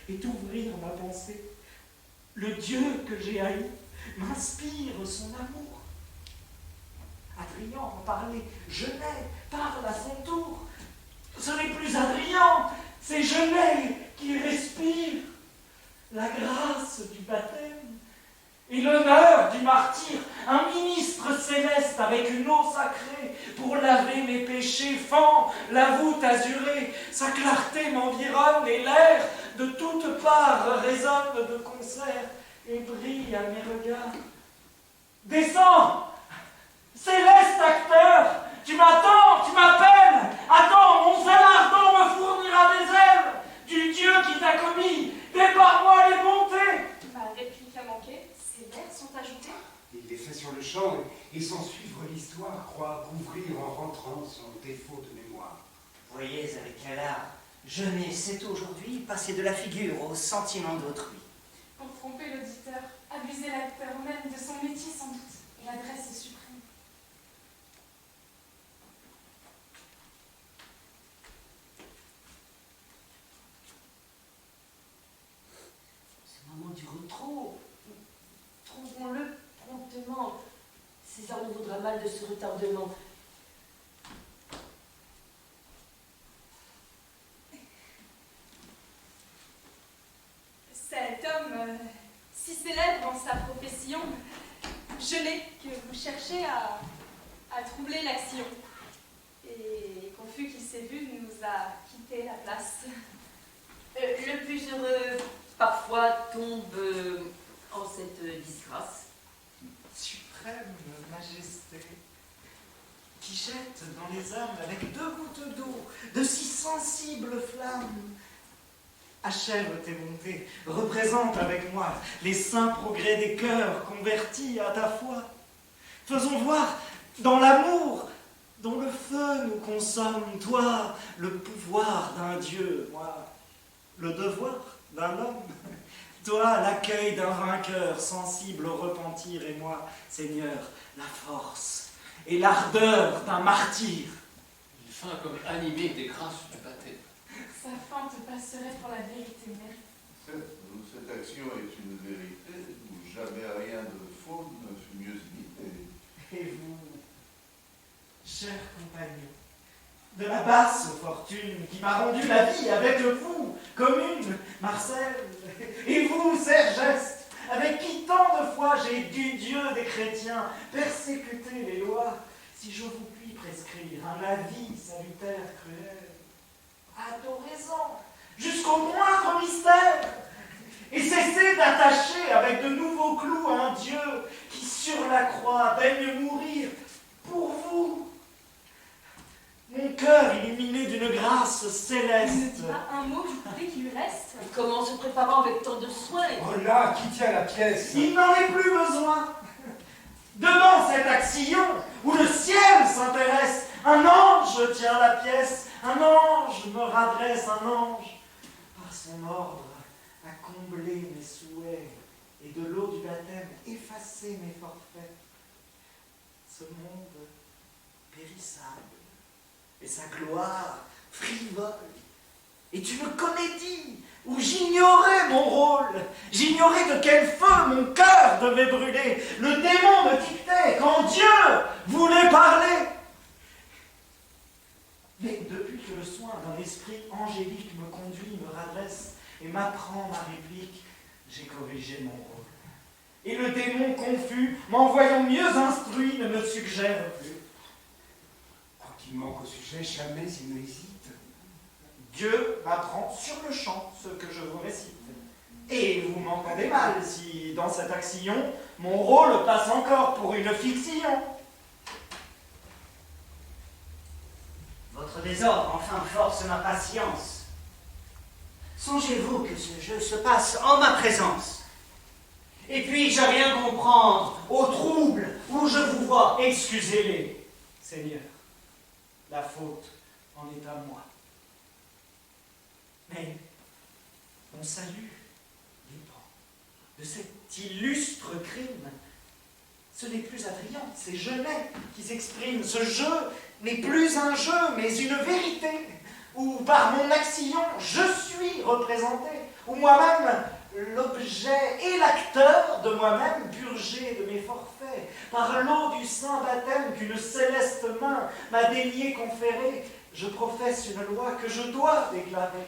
et d'ouvrir ma pensée. Le Dieu que j'ai haï m'inspire son amour. Adrien en parlait, Genet parle à son tour. Ce n'est plus Adrien, c'est Genet qui respire la grâce du baptême et l'honneur du martyr, un ministre céleste avec une eau sacrée pour laver mes péchés, fend la voûte azurée, sa clarté m'environne et l'air de toutes parts résonne de concert et brille à mes regards. Descends, céleste acteur, tu m'attends, tu m'appelles, attends, mon zèle ardent me fournira des ailes du Dieu qui t'a commis, dépare-moi les bontés. Ma réplique a manqué, ces vers sont ajoutés. Il les fait sur le champ et sans suivre l'histoire croit couvrir en rentrant son défaut de mémoire. Voyez avec quel art Genet sait aujourd'hui passer de la figure au sentiment d'autrui. Pour tromper l'auditeur, abuser l'acteur même de son métier sans doute, et l'adresse est suprême. Ce moment dure trop. Trouvons-le promptement. César nous vaudra mal de ce retardement. Cet homme, si célèbre en sa profession, Genet, que vous cherchez à troubler l'action. Et confus qu'il s'est vu, nous a quitté la place. Le plus heureux, parfois, tombe en cette disgrâce. Suprême majesté, qui jette dans les âmes avec 2 gouttes d'eau de si sensibles flammes. Achève tes bontés, représente avec moi les saints progrès des cœurs convertis à ta foi. Faisons voir dans l'amour dont le feu nous consomme, toi, le pouvoir d'un Dieu, moi, le devoir d'un homme. Toi, l'accueil d'un vainqueur sensible au repentir, et moi, Seigneur, la force et l'ardeur d'un martyr. Il feint comme animé des grâces du baptême. Sa fin te passerait pour la vérité même. Cette action est une vérité où jamais rien de faux ne fut mieux imité. Et vous, chers compagnons, de la basse fortune qui m'a rendu la vie avec vous, commune, Marcel, et vous, Sergeste, avec qui tant de fois j'ai du Dieu des chrétiens persécuter les lois, si je vous puis prescrire un avis salutaire cruel, adorez-en jusqu'au moindre mystère, et cessez d'attacher avec de nouveaux clous un Dieu qui sur la croix daigne mourir pour vous. Mon cœur illuminé d'une grâce Il ne céleste. dit pas un mot du couplet qui lui reste. Et comment se préparant avec tant de soin. Oh là, qui tient la pièce? Il n'en est plus besoin. Devant cet axillon où le ciel s'intéresse, un ange tient la pièce, un ange me radresse, un ange, par son ordre, a comblé mes souhaits et de l'eau du baptême effacé mes forfaits. Ce monde périssable et sa gloire frivole est une comédie où j'ignorais mon rôle, j'ignorais de quel feu mon cœur devait brûler. Le démon me dictait quand Dieu voulait parler. Mais depuis que le soin d'un esprit angélique me conduit, me redresse et m'apprend ma réplique, j'ai corrigé mon rôle. Et le démon confus, m'envoyant mieux instruit, ne me suggère plus. Quand il manque au sujet, jamais il ne hésite. Dieu m'apprend sur le champ ce que je vous récite. Et vous m'entendez mal si, dans cet axillon, mon rôle passe encore pour une fiction. Votre désordre enfin force ma patience. Songez-vous que ce jeu se passe en ma présence. Et puis-je rien comprendre au trouble où je vous vois. Excusez-les, Seigneur. La faute en est à moi. Mais mon salut dépend de cet illustre crime. Ce n'est plus Adrien, c'est Genet qui s'exprime. Ce jeu n'est plus un jeu, mais une vérité, où par mon axillon, je suis représenté où moi-même, l'objet et l'acteur de moi-même, purgé de mes forfaits, par l'eau du saint baptême qu'une céleste main m'a daigné conférer, je professe une loi que je dois déclarer.